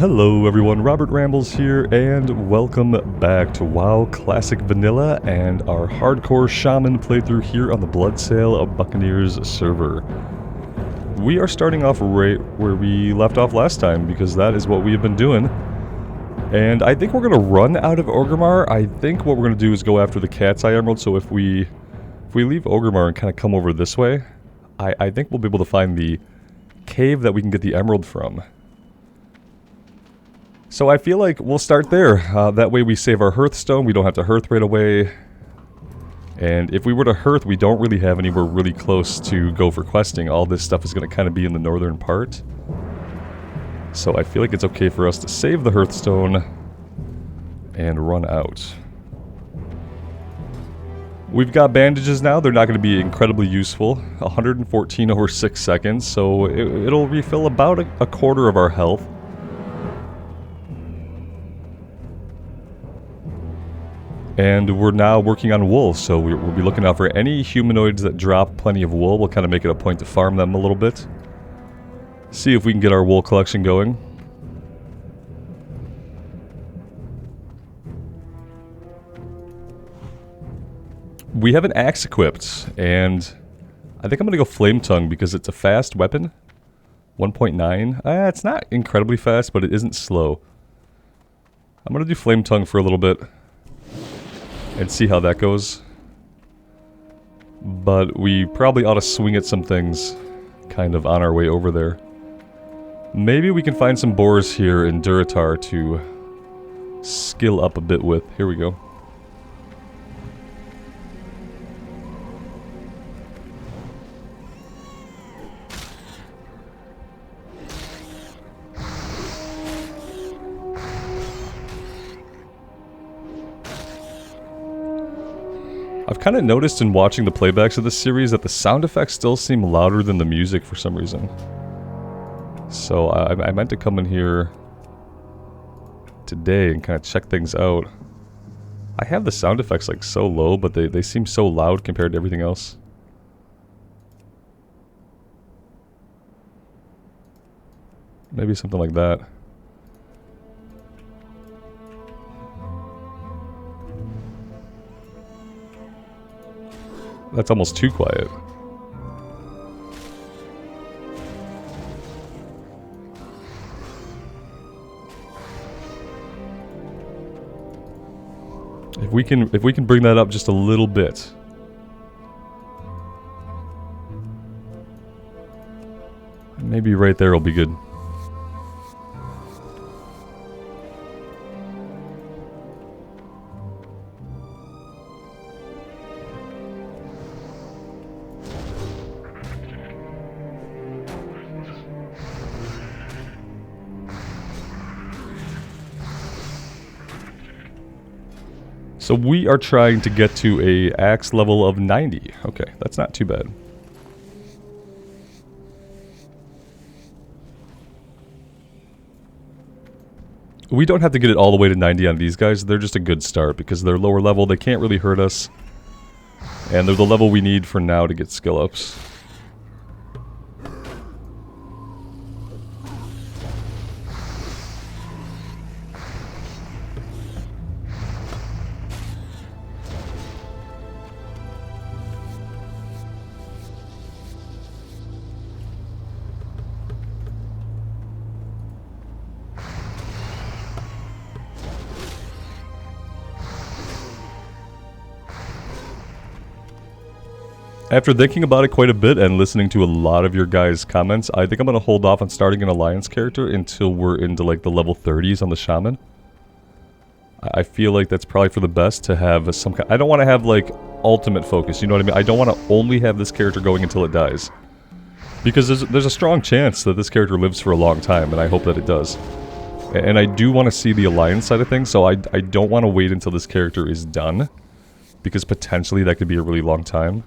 Hello everyone, Robert Rambles here, and welcome back to WoW Classic Vanilla and our Hardcore Shaman playthrough here on the Bloodsail of Buccaneers server. We are starting off right where we left off last time, because that is what we have been doing. And I think we're going to run out of Orgrimmar. I think what we're going to do is go after the Cat's Eye Emerald, so if we leave Orgrimmar and kind of come over this way, I think we'll be able to find the cave that we can get the emerald from. So I feel like we'll start there. That way we save our hearthstone, we don't have to hearth right away. And if we were to hearth, we don't really have anywhere really close to go for questing. All this stuff is going to kind of be in the northern part. So I feel like it's okay for us to save the hearthstone and run out. We've got bandages now. They're not going to be incredibly useful. 114 over 6 seconds, so it'll refill about a quarter of our health. And we're now working on wool, so we'll be looking out for any humanoids that drop plenty of wool. We'll kind of make it a point to farm them a little bit. See if we can get our wool collection going. We have an axe equipped, and I think I'm going to go Flame Tongue because it's a fast weapon. 1.9. It's not incredibly fast, but it isn't slow. I'm going to do Flame Tongue for a little bit and see how that goes. But we probably ought to swing at some things kind of on our way over there. Maybe we can find some boars here in Duratar to skill up a bit with. Here we go. I've kind of noticed in watching the playbacks of this series that the sound effects still seem louder than the music for some reason. So I meant to come in here today and kind of check things out. I have the sound effects like so low, but they seem so loud compared to everything else. Maybe something like that. That's almost too quiet. If we can bring that up just a little bit. Maybe right there will be good. So we are trying to get to a axe level of 90. Okay, that's not too bad. We don't have to get it all the way to 90 on these guys. They're just a good start because they're lower level. They can't really hurt us. And they're the level we need for now to get skill ups. After thinking about it quite a bit and listening to a lot of your guys' comments, I think I'm going to hold off on starting an alliance character until we're into like the level 30s on the Shaman. I feel like that's probably for the best to have some kind. I don't want to have like ultimate focus, you know what I mean? I don't want to only have this character going until it dies. Because there's a strong chance that this character lives for a long time, and I hope that it does. And I do want to see the alliance side of things, so I don't want to wait until this character is done. Because potentially that could be a really long time.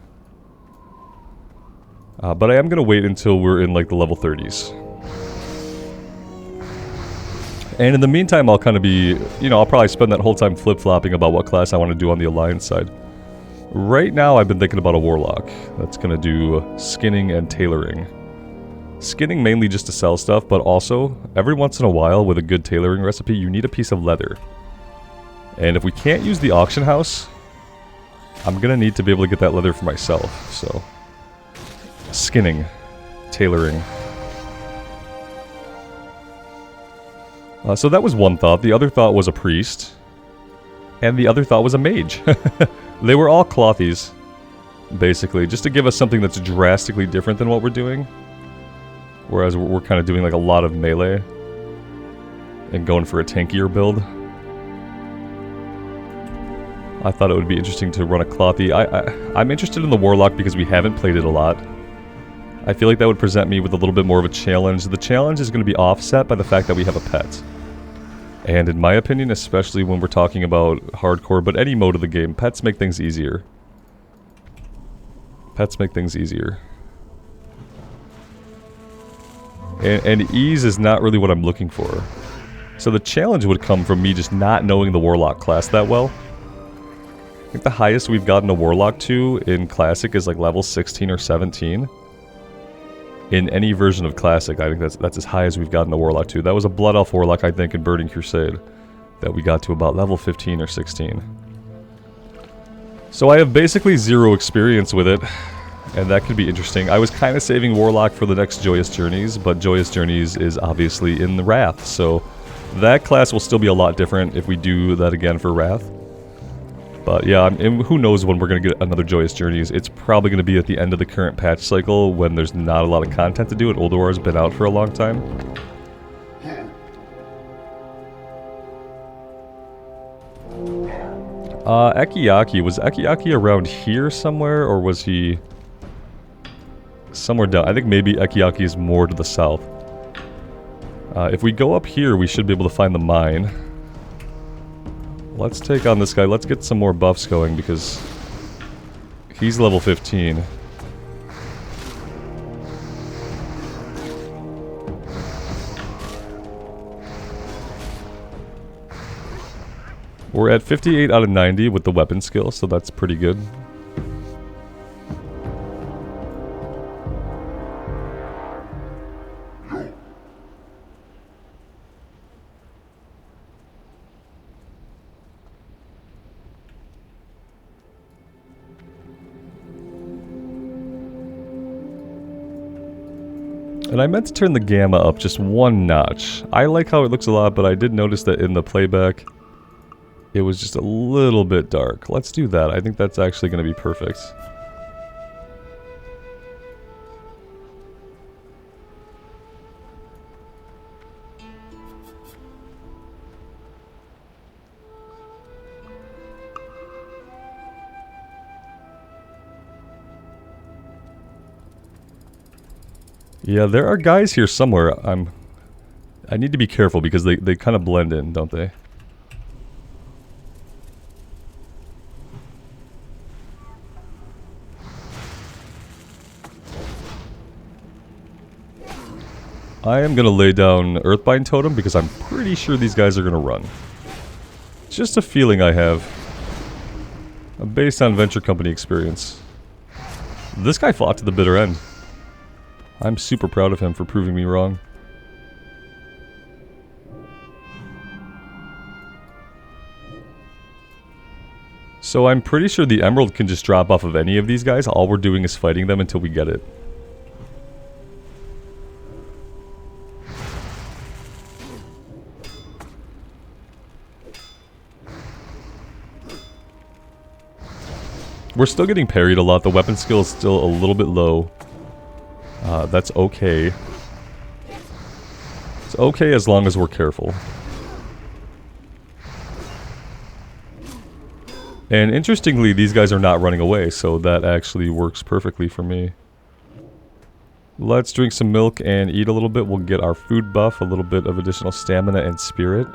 But I am going to wait until we're in like the level 30s. And in the meantime, I'll kind of be, you know, I'll probably spend that whole time flip-flopping about what class I want to do on the Alliance side. Right now, I've been thinking about a Warlock. That's going to do skinning and tailoring. Skinning mainly just to sell stuff, but also, every once in a while with a good tailoring recipe, you need a piece of leather. And if we can't use the auction house, I'm gonna need to be able to get that leather for myself, so... Skinning. Tailoring. So that was one thought. The other thought was a priest. And the other thought was a mage. They were all clothies, basically, just to give us something that's drastically different than what we're doing. Whereas we're kind of doing like a lot of melee and going for a tankier build. I thought it would be interesting to run a clothy. I'm interested in the warlock because we haven't played it a lot. I feel like that would present me with a little bit more of a challenge. The challenge is going to be offset by the fact that we have a pet. And in my opinion, especially when we're talking about hardcore, but any mode of the game, pets make things easier. Pets make things easier. And ease is not really what I'm looking for. So the challenge would come from me just not knowing the Warlock class that well. I think the highest we've gotten a Warlock to in Classic is like level 16 or 17. In any version of Classic, I think that's as high as we've gotten a Warlock to. That was a Blood Elf Warlock, I think, in Burning Crusade. That we got to about level 15 or 16. So I have basically zero experience with it. And that could be interesting. I was kind of saving Warlock for the next Joyous Journeys, but Joyous Journeys is obviously in the Wrath, so that class will still be a lot different if we do that again for Wrath. But yeah, who knows when we're going to get another Joyous Journeys. It's probably going to be at the end of the current patch cycle when there's not a lot of content to do and Ulduar's been out for a long time. Akiyaki. Was Akiyaki around here somewhere, or was he... somewhere down? I think maybe Akiyaki is more to the south. If we go up here, we should be able to find the mine. Let's take on this guy. Let's get some more buffs going because he's level 15. We're at 58 out of 90 with the weapon skill, so that's pretty good. And I meant to turn the gamma up just one notch. I like how it looks a lot, but I did notice that in the playback, it was just a little bit dark. Let's do that. I think that's actually going to be perfect. Yeah, there are guys here somewhere. I need to be careful because they kind of blend in, don't they? I am going to lay down Earthbind Totem because I'm pretty sure these guys are going to run. It's just a feeling I have. Based on Venture Company experience. This guy fought to the bitter end. I'm super proud of him for proving me wrong. So I'm pretty sure the emerald can just drop off of any of these guys. All we're doing is fighting them until we get it. We're still getting parried a lot. The weapon skill is still a little bit low. That's okay. It's okay as long as we're careful. And interestingly, these guys are not running away, so that actually works perfectly for me. Let's drink some milk and eat a little bit. We'll get our food buff, a little bit of additional stamina and spirit.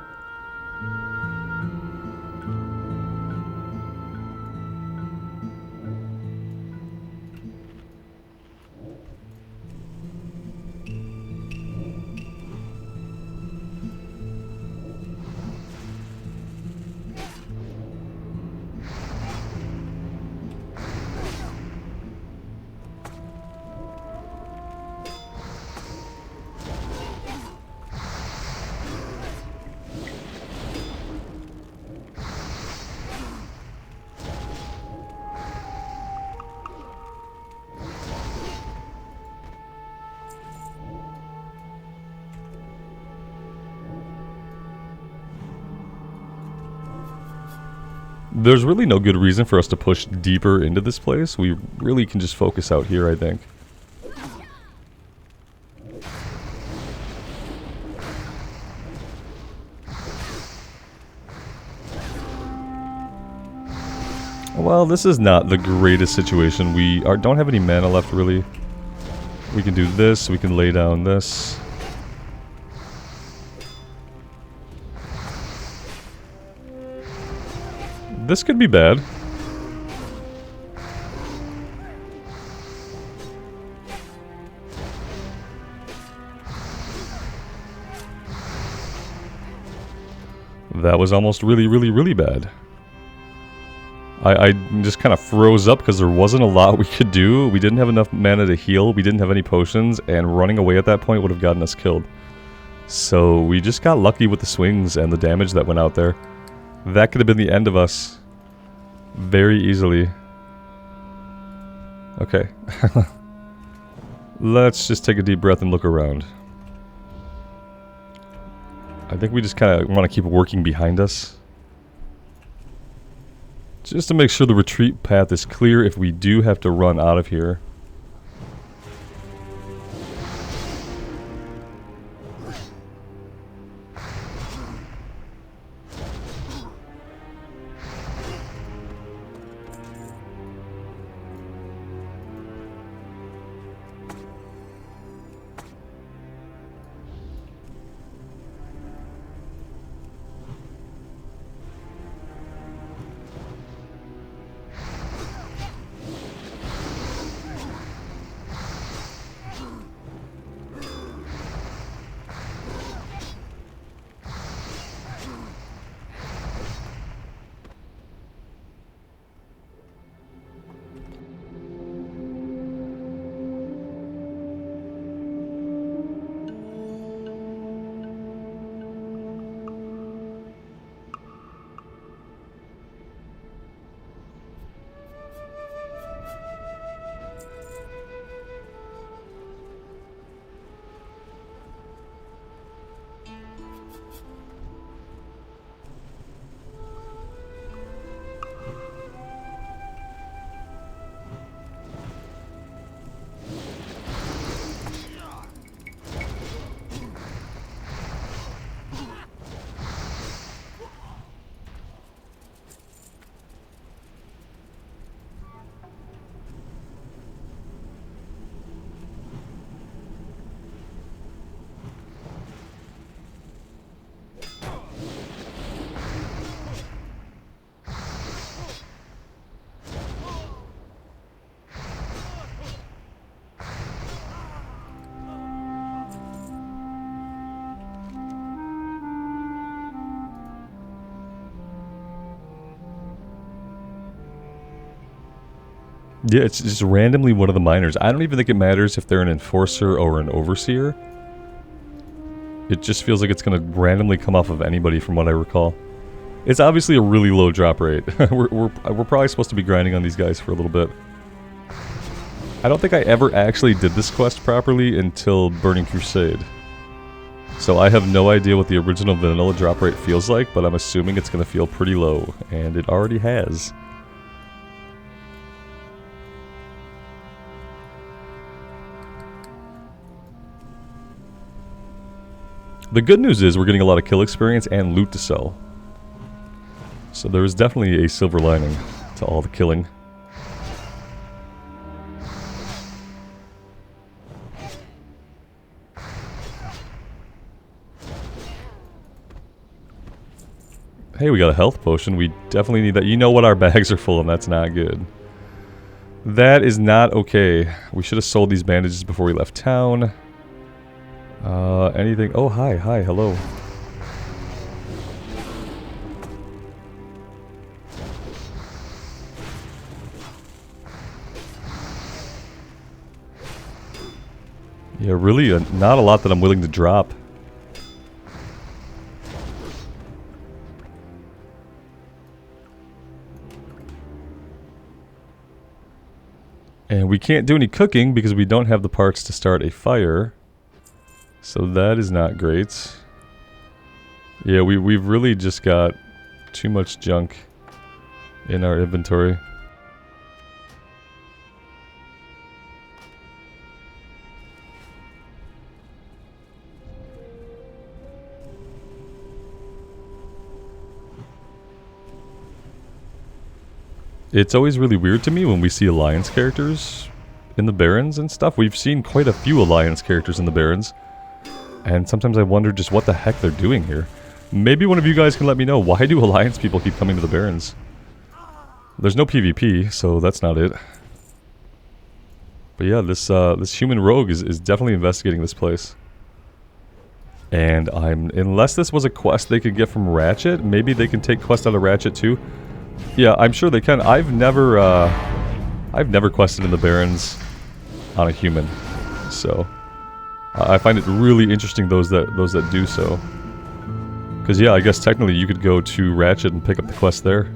There's really no good reason for us to push deeper into this place. We really can just focus out here, I think. Well, this is not the greatest situation. We don't have any mana left, really. We can do this. We can lay down this. This could be bad. That was almost really bad. I just kind of froze up because there wasn't a lot we could do. We didn't have enough mana to heal. We didn't have any potions, and running away at that point would have gotten us killed. So we just got lucky with the swings and the damage that went out there. That could have been the end of us very easily. Okay. Let's just take a deep breath and look around. I think we just kind of want to keep working behind us, just to make sure the retreat path is clear if we do have to run out of here. Yeah, it's just randomly one of the miners. I don't even think it matters if they're an enforcer or an overseer. It just feels like it's going to randomly come off of anybody from what I recall. It's obviously a really low drop rate. we're probably supposed to be grinding on these guys for a little bit. I don't think I ever actually did this quest properly until Burning Crusade. So I have no idea what the original vanilla drop rate feels like, but I'm assuming it's going to feel pretty low, and it already has. The good news is we're getting a lot of kill experience and loot to sell. So there is definitely a silver lining to all the killing. Hey, we got a health potion. We definitely need that. You know what, our bags are full, and that's not good. That is not okay. We should have sold these bandages before we left town. Anything? Oh, hi, hello. Yeah, really, not a lot that I'm willing to drop. And we can't do any cooking because we don't have the parts to start a fire. So that is not great. Yeah, we've really just got too much junk. in our inventory. It's always really weird to me when we see Alliance characters in the Barrens and stuff. We've seen quite a few Alliance characters in the Barrens, and sometimes I wonder just what the heck they're doing here. Maybe one of you guys can let me know, why do Alliance people keep coming to the Barrens? There's no PvP, so that's not it. But yeah, this human rogue is definitely investigating this place. And unless this was a quest they could get from Ratchet, maybe they can take quest out of Ratchet too. Yeah, I'm sure they can. I've never quested in the Barrens on a human, so I find it really interesting those that do so. Because yeah, I guess technically you could go to Ratchet and pick up the quest there.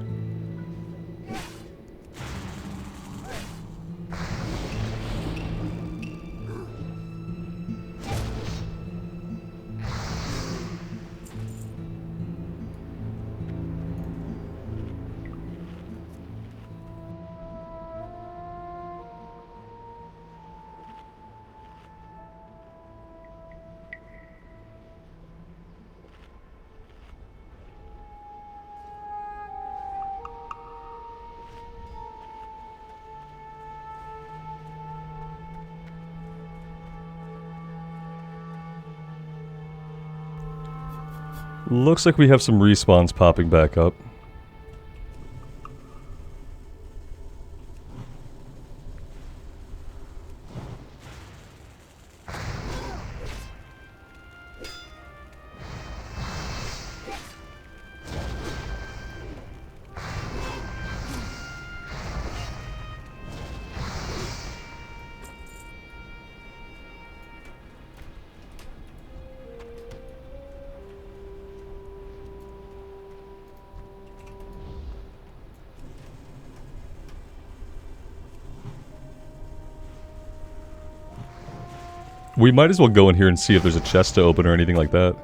Looks like we have some respawns popping back up. We might as well go in here and see if there's a chest to open or anything like that.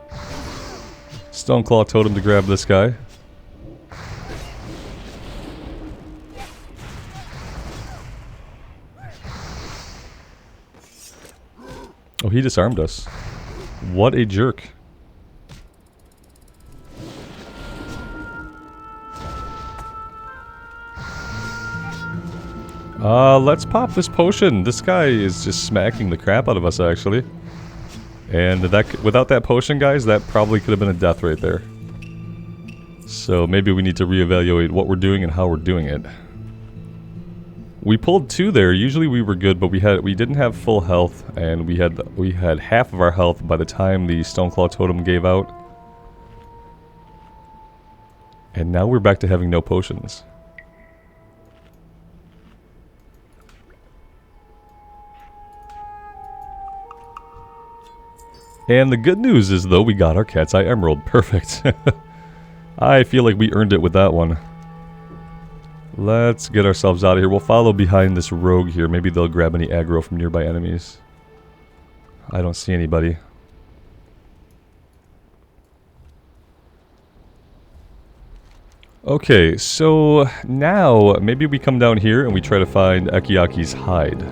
Stoneclaw totem to grab this guy. Oh, he disarmed us. What a jerk. Let's pop this potion. This guy is just smacking the crap out of us, actually. And without that potion, guys, that probably could have been a death right there. So maybe we need to reevaluate what we're doing and how we're doing it. We pulled 2 there. Usually we were good, but we didn't have full health, and we had half of our health by the time the Stoneclaw totem gave out. And now we're back to having no potions. And the good news is, though, we got our Cat's Eye Emerald. Perfect. I feel like we earned it with that one. Let's get ourselves out of here. We'll follow behind this rogue here. Maybe they'll grab any aggro from nearby enemies. I don't see anybody. Okay, so now maybe we come down here and we try to find Akiyaki's hide.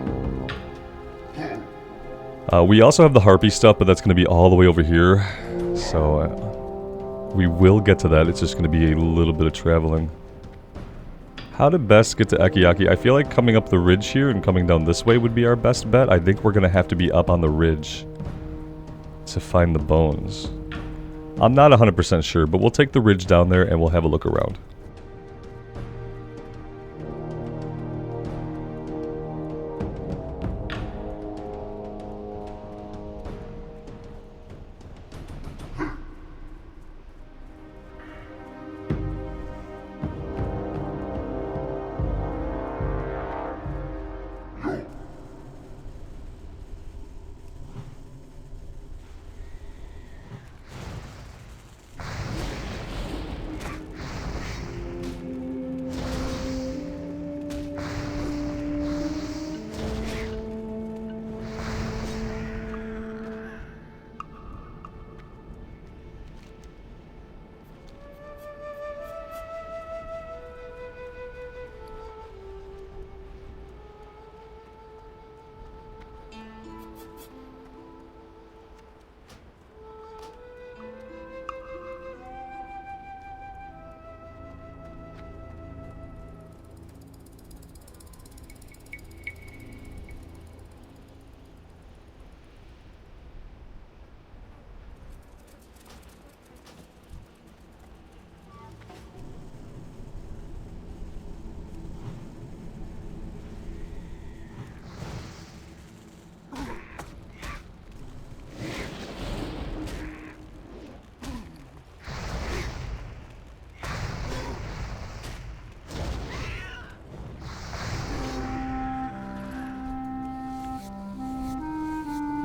We also have the Harpy stuff, but that's going to be all the way over here. So we will get to that. It's just going to be a little bit of traveling. How to best get to Akiyaki? I feel like coming up the ridge here and coming down this way would be our best bet. I think we're going to have to be up on the ridge to find the bones. I'm not 100% sure, but we'll take the ridge down there and we'll have a look around.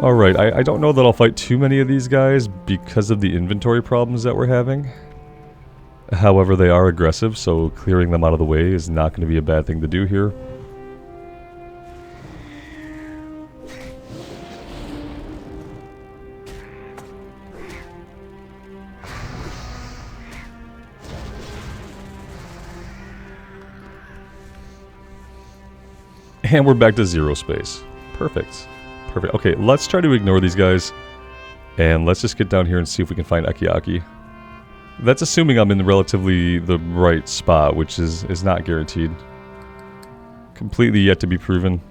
Alright, I don't know that I'll fight too many of these guys because of the inventory problems that we're having. However, they are aggressive, so clearing them out of the way is not going to be a bad thing to do here. And we're back to 0 space. Perfect. Perfect. Okay, let's try to ignore these guys. And let's just get down here and see if we can find Akiyaki. That's assuming I'm in relatively the right spot, which is not guaranteed. Completely yet to be proven.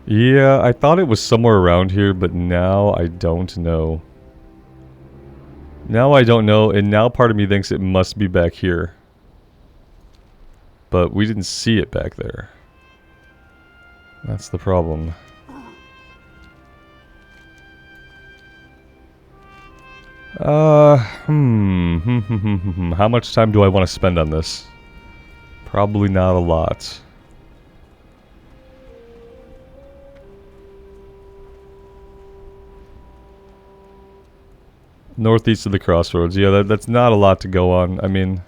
Yeah, I thought it was somewhere around here, but now I don't know. Now I don't know, and now part of me thinks it must be back here. But we didn't see it back there. That's the problem. How much time do I want to spend on this? Probably not a lot. Northeast of the crossroads. Yeah, that's not a lot to go on. I mean,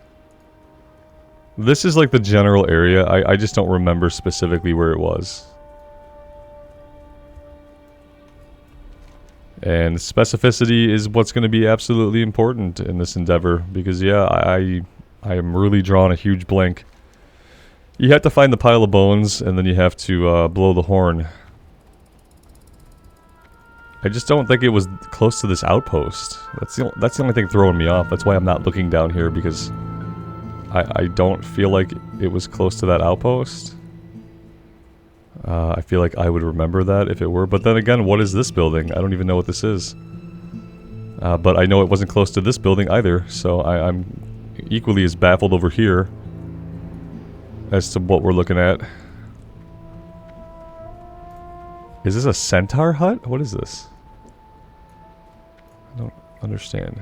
this is like the general area. I just don't remember specifically where it was. And specificity is what's going to be absolutely important in this endeavor. Because, yeah, I am really drawing a huge blank. You have to find the pile of bones, and then you have to blow the horn. I just don't think it was close to this outpost. That's the only thing throwing me off. That's why I'm not looking down here, because I don't feel like it was close to that outpost. I feel like I would remember that if it were. But then again, what is this building? I don't even know what this is. But I know it wasn't close to this building either, so I'm equally as baffled over here as to what we're looking at. Is this a centaur hut? What is this? I don't understand.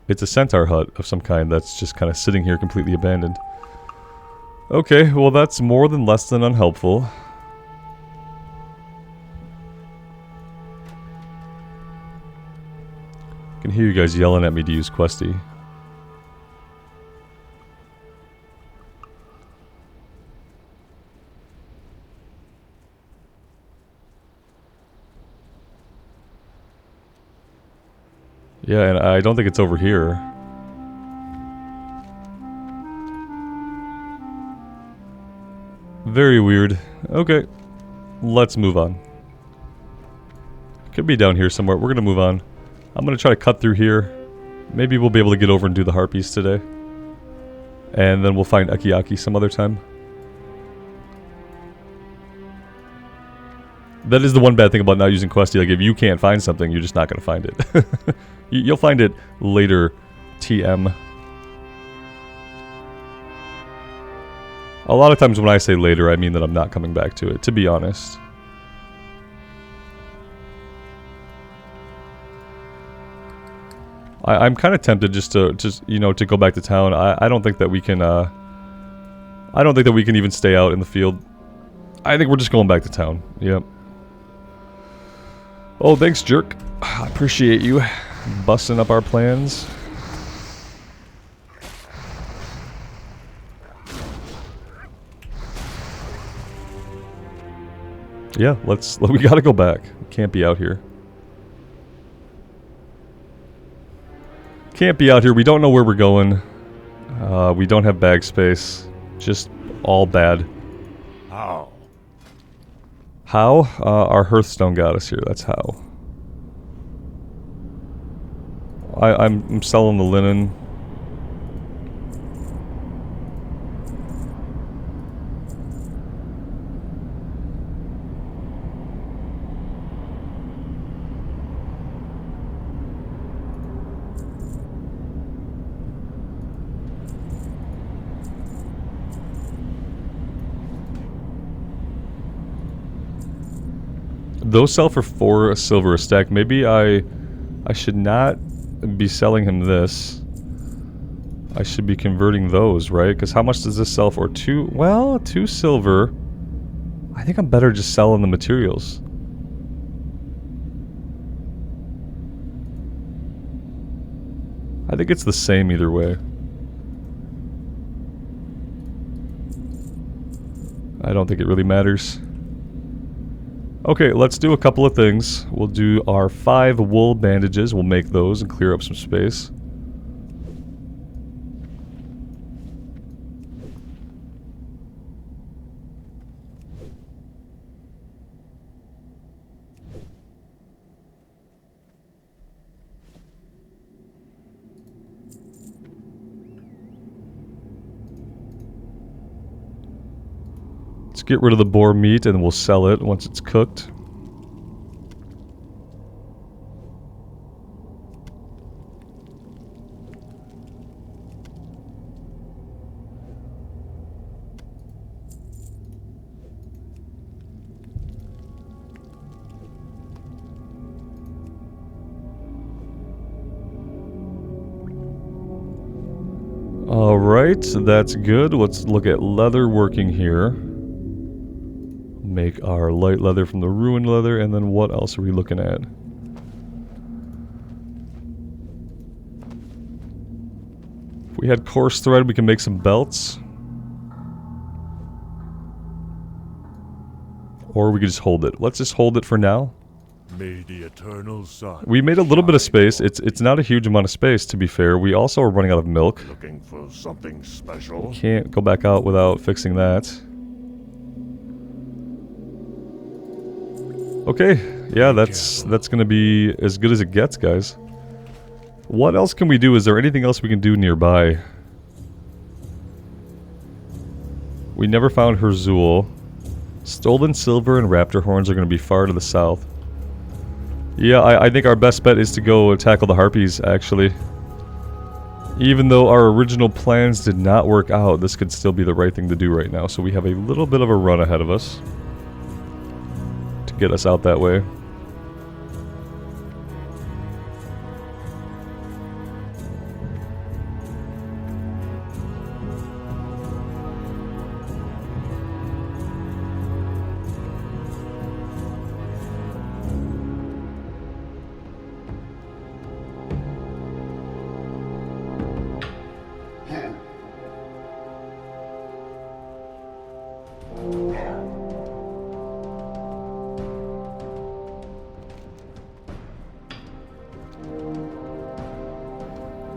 It's a centaur hut of some kind that's just kind of sitting here completely abandoned. Okay, well that's more than less than unhelpful. I can hear you guys yelling at me to use Questy. Yeah, and I don't think it's over here. Very weird. Okay, let's move on. Could be down here somewhere. We're gonna move on. I'm gonna try to cut through here. Maybe we'll be able to get over and do the Harpies today. And then we'll find Akiyaki some other time. That is the one bad thing about not using Questy. Like, if you can't find something, you're just not gonna find it. You'll find it later, TM. A lot of times when I say later, I mean that I'm not coming back to it, to be honest. I'm kind of tempted just to go back to town. I don't think that we can, I don't think that we can even stay out in the field. I think we're just going back to town. Yep. Oh, thanks, jerk. I appreciate you busting up our plans. Yeah, we gotta go back. We can't be out here. Can't be out here. We don't know where we're going. We don't have bag space. Just all bad. Oh. How? Our Hearthstone got us here, that's how. I'm selling the linen. Those sell for 4 silver a stack. Maybe I should not be selling him this. I should be converting those, right? Because how much does this sell for? 2, well, 2 silver. I think I'm better just selling the materials. I think it's the same either way. I don't think it really matters. Okay, let's do a couple of things. We'll do our 5 wool bandages. We'll make those and clear up some space. Let's get rid of the boar meat and we'll sell it once it's cooked. Alright, that's good. Let's look at leather working here. Make our light leather from the ruined leather, and then what else are we looking at? If we had coarse thread, we can make some belts. Or we could just hold it. Let's just hold it for now. May the eternal sun. We made a little bit of space. It's not a huge amount of space, to be fair. We also are running out of milk. Looking for something special. Can't go back out without fixing that. Okay, yeah, that's gonna be as good as it gets, guys. What else can we do? Is there anything else we can do nearby? We never found Herzul. Stolen silver and raptor horns are gonna be far to the south. Yeah, I think our best bet is to go tackle the Harpies, actually. Even though our original plans did not work out, this could still be the right thing to do right now. So we have a little bit of a run ahead of us to get us out that way.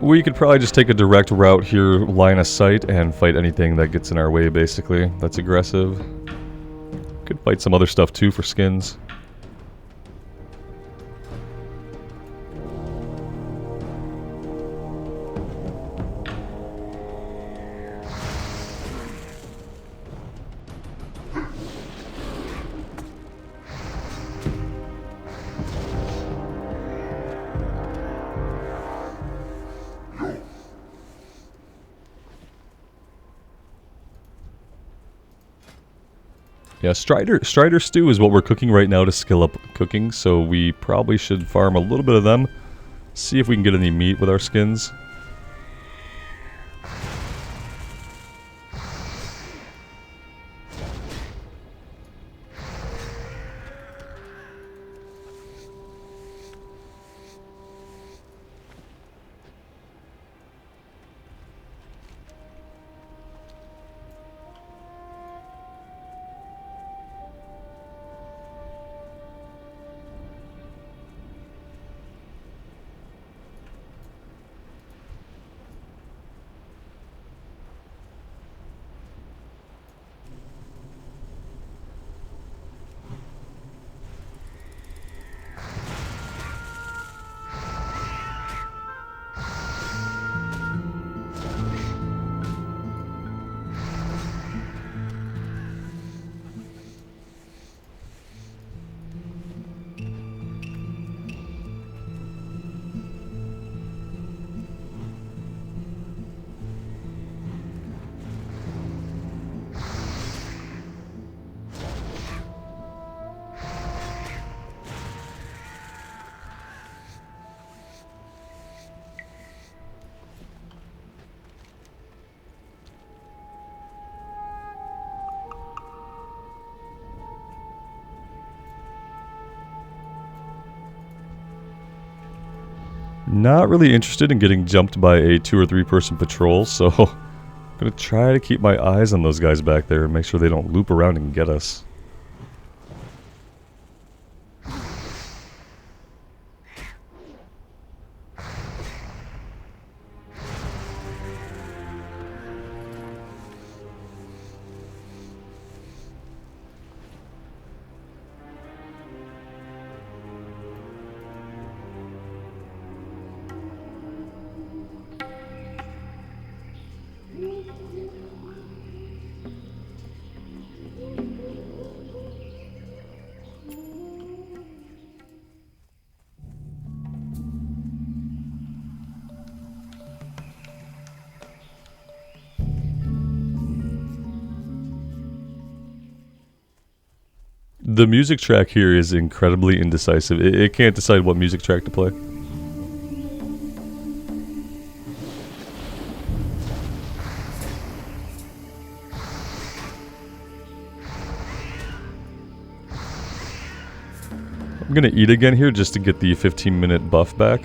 We could probably just take a direct route here, line of sight, and fight anything that gets in our way, basically. That's aggressive. Could fight some other stuff too for skins. Yeah, Strider stew is what we're cooking right now to skill up cooking, so we probably should farm a little bit of them. See if we can get any meat with our skins. Not really interested in getting jumped by a 2 or 3 person patrol, so I'm gonna try to keep my eyes on those guys back there and make sure they don't loop around and get us. The music track here is incredibly indecisive. It can't decide what music track to play. I'm gonna eat again here just to get the 15-minute buff back.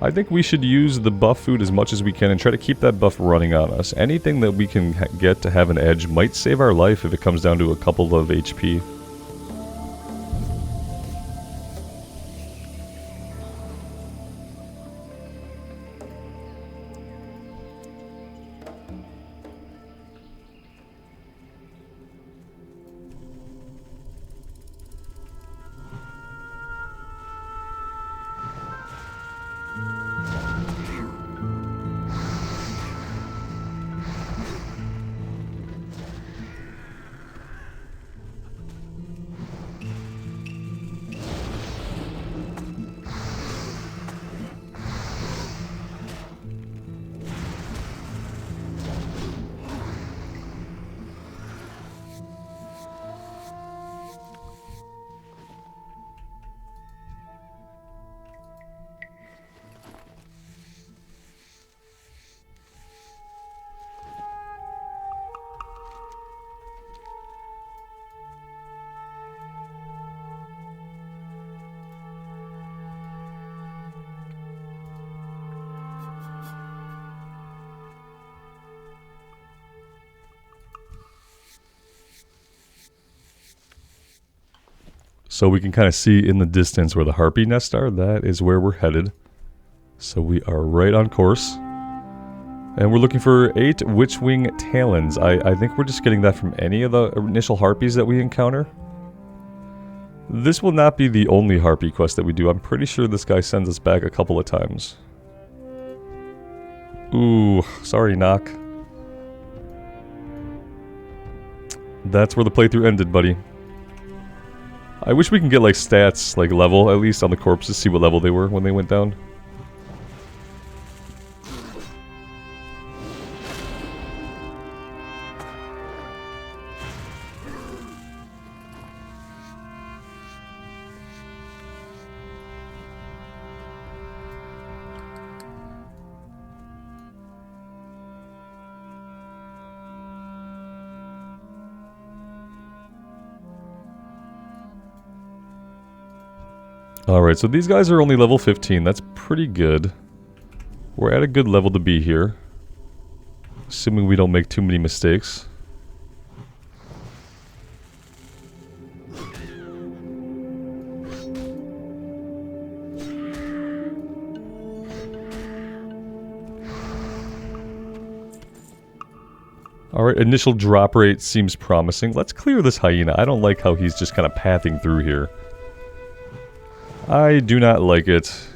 I think we should use the buff food as much as we can and try to keep that buff running on us. Anything that we can get to have an edge might save our life if it comes down to a couple of HP. So we can kind of see in the distance where the Harpy nests are. That is where we're headed. So we are right on course. And we're looking for 8 Witchwing Talons. I think we're just getting that from any of the initial Harpies that we encounter. This will not be the only Harpy quest that we do. I'm pretty sure this guy sends us back a couple of times. Ooh, sorry, Knock. That's where the playthrough ended, buddy. I wish we can get like stats, like level, at least on the corpses, see what level they were when they went down. Alright, so these guys are only level 15. That's pretty good. We're at a good level to be here. Assuming we don't make too many mistakes. Alright, initial drop rate seems promising. Let's clear this hyena. I don't like how he's just kind of pathing through here. I do not like it.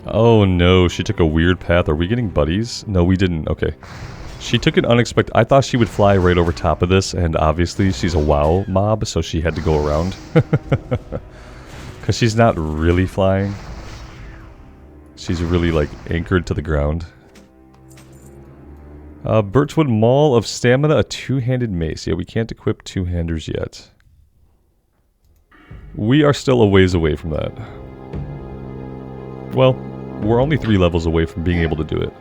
Oh no, she took a weird path. Are we getting buddies? No, we didn't. Okay. She took an unexpected... I thought she would fly right over top of this, and obviously she's a WoW mob, so she had to go around. Because she's not really flying. She's really, like, anchored to the ground. Birchwood Maul of Stamina, a two-handed mace. Yeah, we can't equip two-handers yet. We are still a ways away from that. Well, we're only 3 levels away from being able to do it.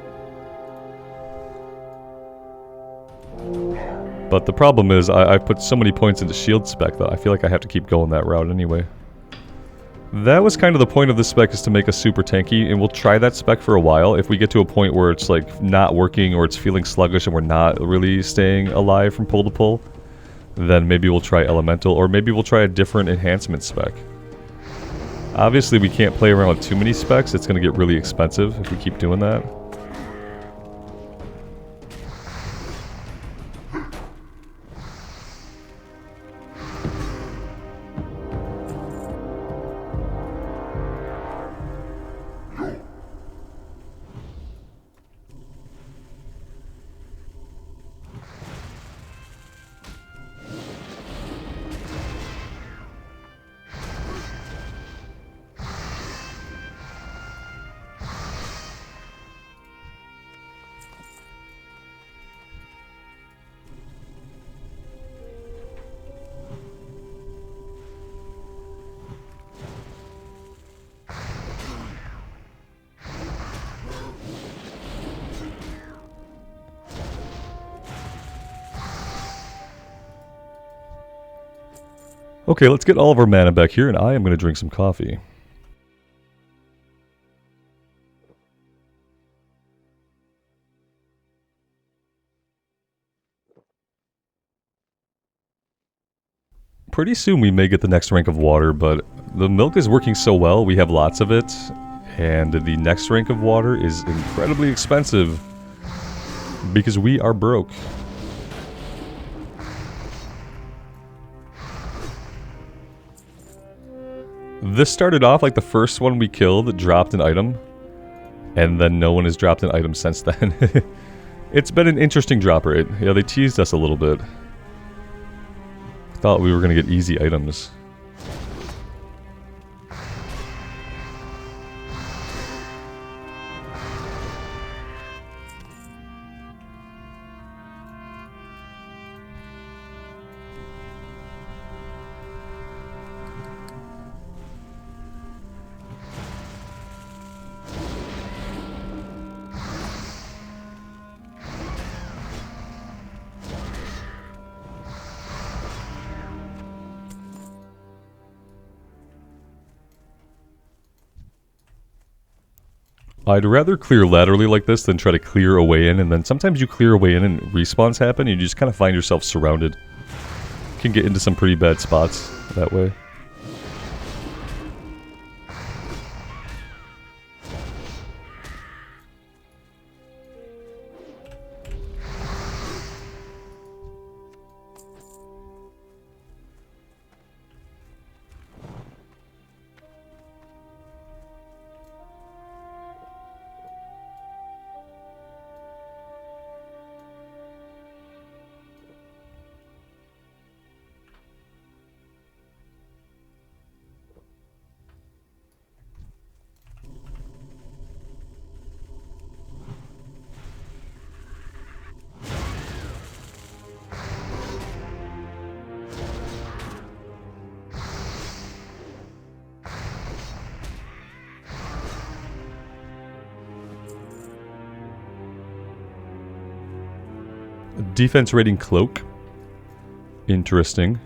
But the problem is, I put so many points into shield spec that I feel like I have to keep going that route anyway. That was kind of the point of this spec, is to make us super tanky, and we'll try that spec for a while. If we get to a point where it's like not working or it's feeling sluggish and we're not really staying alive from pull to pull, then maybe we'll try elemental, or maybe we'll try a different enhancement spec. Obviously we can't play around with too many specs, it's going to get really expensive if we keep doing that. Okay, let's get all of our mana back here, and I am going to drink some coffee. Pretty soon we may get the next rank of water, but the milk is working so well, we have lots of it, and the next rank of water is incredibly expensive because we are broke. This started off like the first one we killed dropped an item, and then no one has dropped an item since then. It's been an interesting drop rate. Yeah, they teased us a little bit. Thought we were going to get easy items. I'd rather clear laterally like this than try to clear a way in, and then sometimes you clear a way in and respawns happen, and you just kind of find yourself surrounded. You can get into some pretty bad spots that way. Defense rating cloak. Interesting.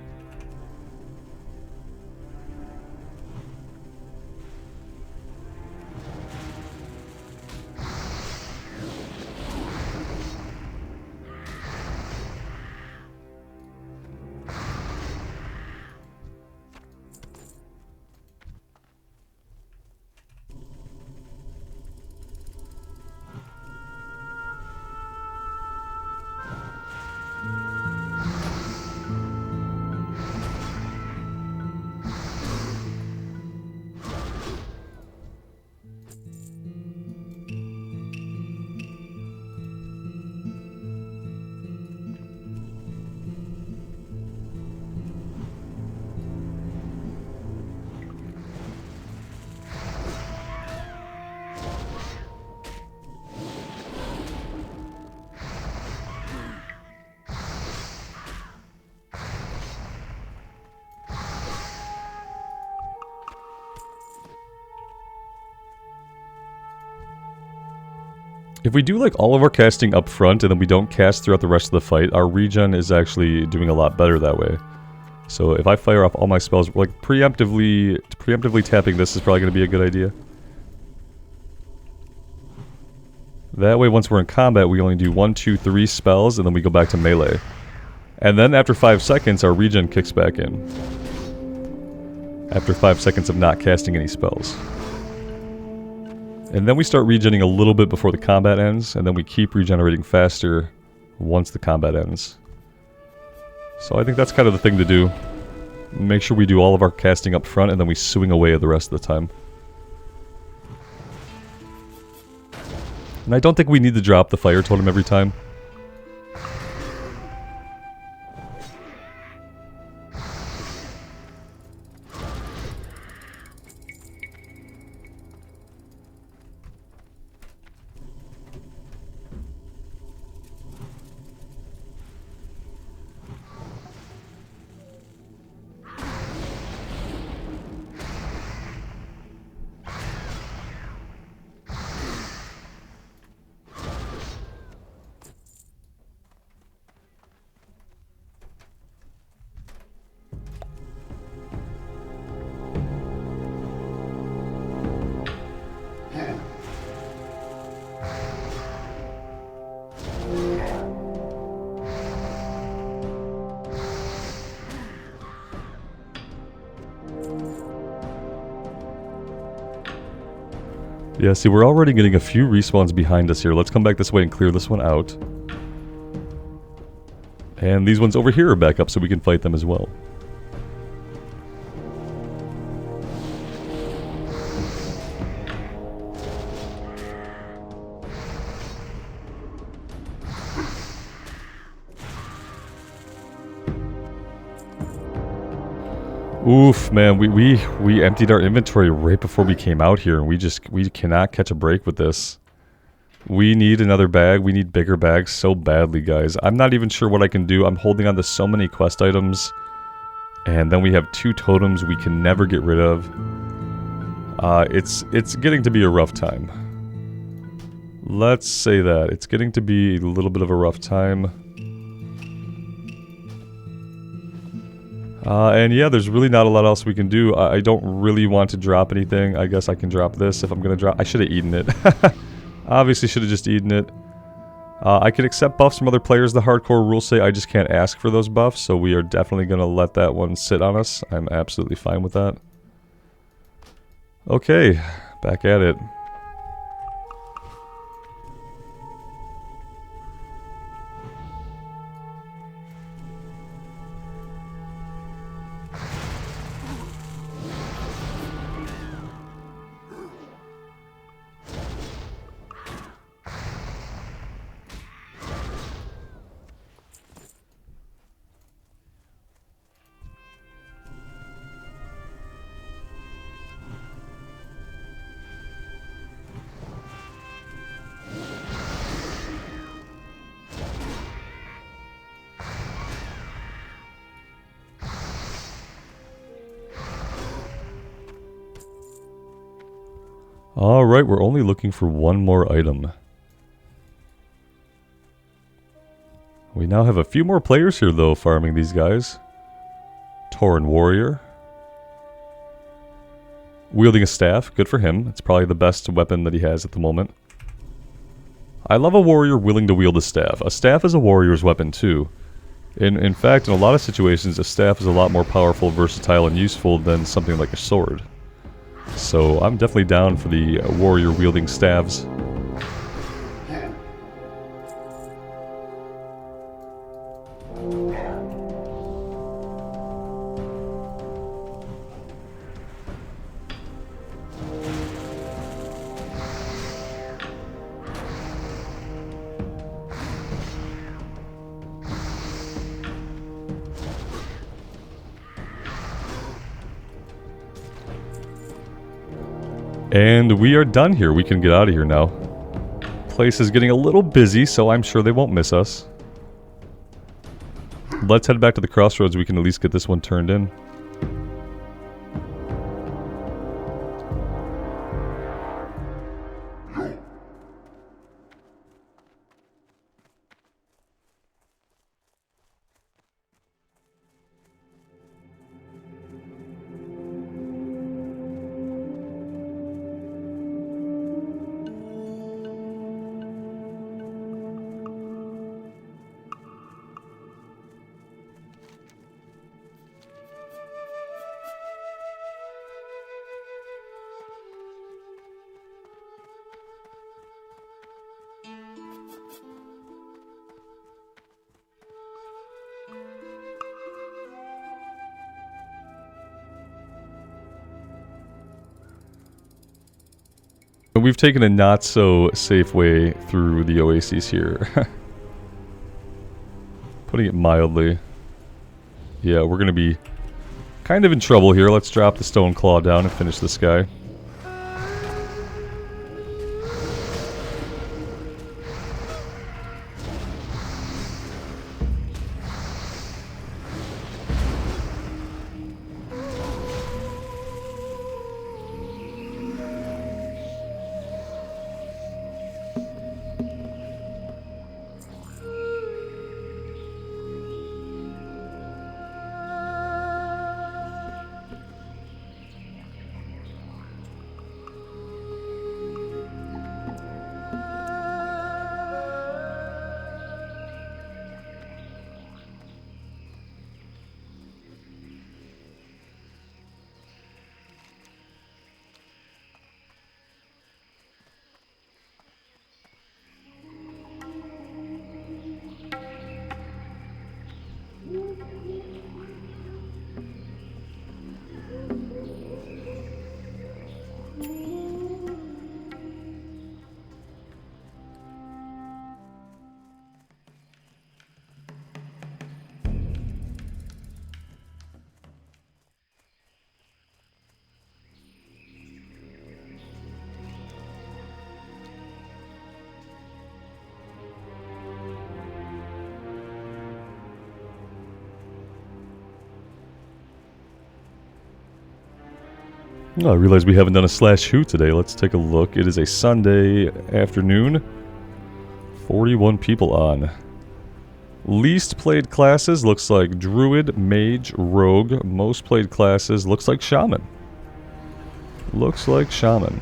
If we do like all of our casting up front and then we don't cast throughout the rest of the fight, our regen is actually doing a lot better that way. So if I fire off all my spells, like preemptively tapping this is probably going to be a good idea. That way once we're in combat we only do 1, 2, 3 spells and then we go back to melee. And then after 5 seconds our regen kicks back in. After 5 seconds of not casting any spells. And then we start regenerating a little bit before the combat ends, and then we keep regenerating faster once the combat ends. So I think that's kind of the thing to do. Make sure we do all of our casting up front, and then we swing away the rest of the time. And I don't think we need to drop the fire totem every time. Yeah, see, we're already getting a few respawns behind us here. Let's come back this way and clear this one out. And these ones over here are back up so we can fight them as well. Oof, man, we emptied our inventory right before we came out here, and we cannot catch a break with this. We need another bag. We need bigger bags so badly, guys. I'm not even sure what I can do. I'm holding on to so many quest items, and then we have 2 totems we can never get rid of. It's getting to be a rough time. Let's say that. It's getting to be a little bit of a rough time. And yeah, there's really not a lot else we can do. I don't really want to drop anything. I guess I can drop this if I'm gonna drop. I should have eaten it. Obviously should have just eaten it. I can accept buffs from other players. The hardcore rules say I just can't ask for those buffs, so we are definitely gonna let that one sit on us. I'm absolutely fine with that. Okay, back at it. Alright, we're only looking for one more item. We now have a few more players here, though, farming these guys. Tauren Warrior. Wielding a staff. Good for him. It's probably the best weapon that he has at the moment. I love a warrior willing to wield a staff. A staff is a warrior's weapon, too. In fact, in a lot of situations, a staff is a lot more powerful, versatile, and useful than something like a sword. So I'm definitely down for the warrior wielding staves. And we are done here. We can get out of here now. Place is getting a little busy, so I'm sure they won't miss us. Let's head back to the crossroads. We can at least get this one turned in. we've taken a not so safe way through the oases here. Putting it mildly. Yeah, we're gonna be kind of in trouble here. Let's drop the stone claw down and finish this guy. Oh, I realize we haven't done a slash who today. Let's take a look. It is a Sunday afternoon. 41 people on. Least played classes looks like Druid, Mage, Rogue. Most played classes looks like Shaman. Looks like Shaman.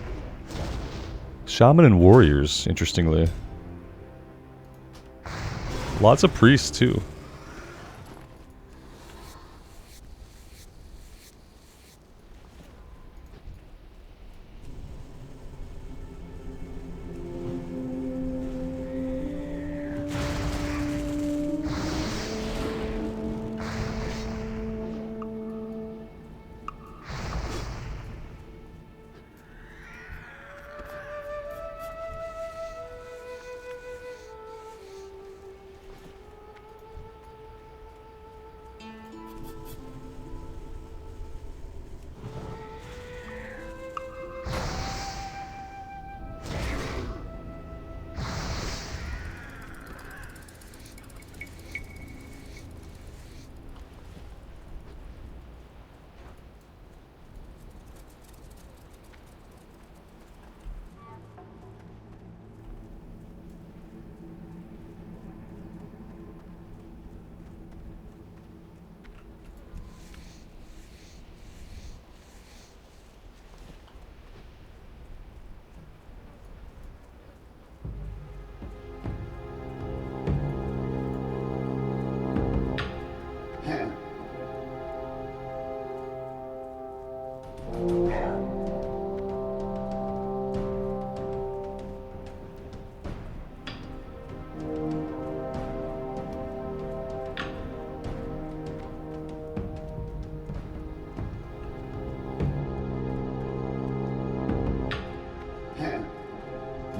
Shaman and Warriors, interestingly. Lots of priests, too.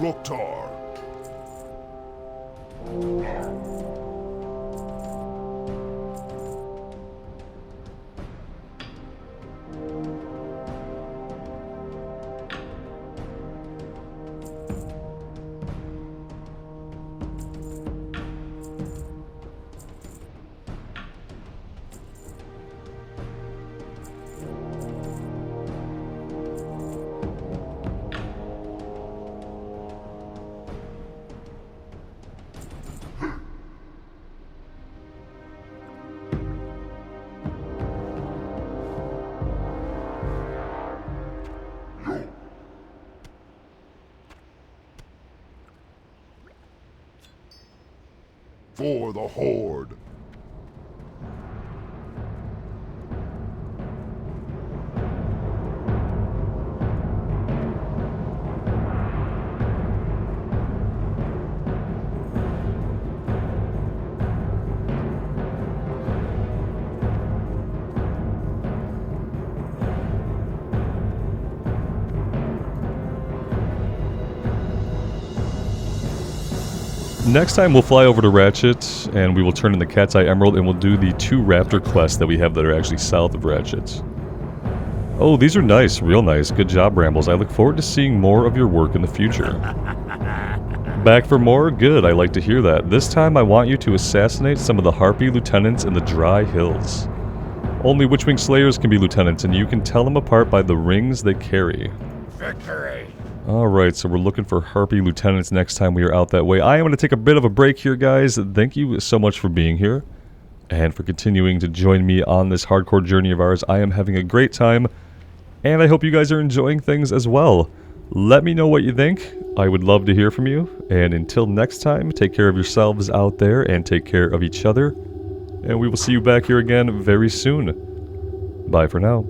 Loktar. For the Horde. Next time we'll fly over to Ratchet, and we will turn in the Cat's Eye Emerald, and we'll do the 2 raptor quests that we have that are actually south of Ratchet. Oh, these are nice, real nice. Good job, Brambles. I look forward to seeing more of your work in the future. Back for more? Good, I like to hear that. This time I want you to assassinate some of the Harpy lieutenants in the Dry Hills. Only Witchwing Slayers can be lieutenants, and you can tell them apart by the rings they carry. Victory! Alright, so we're looking for Harpy lieutenants next time we are out that way. I am going to take a bit of a break here, guys. Thank you so much for being here, and for continuing to join me on this hardcore journey of ours. I am having a great time, and I hope you guys are enjoying things as well. Let me know what you think. I would love to hear from you, and until next time, take care of yourselves out there, and take care of each other, and we will see you back here again very soon. Bye for now.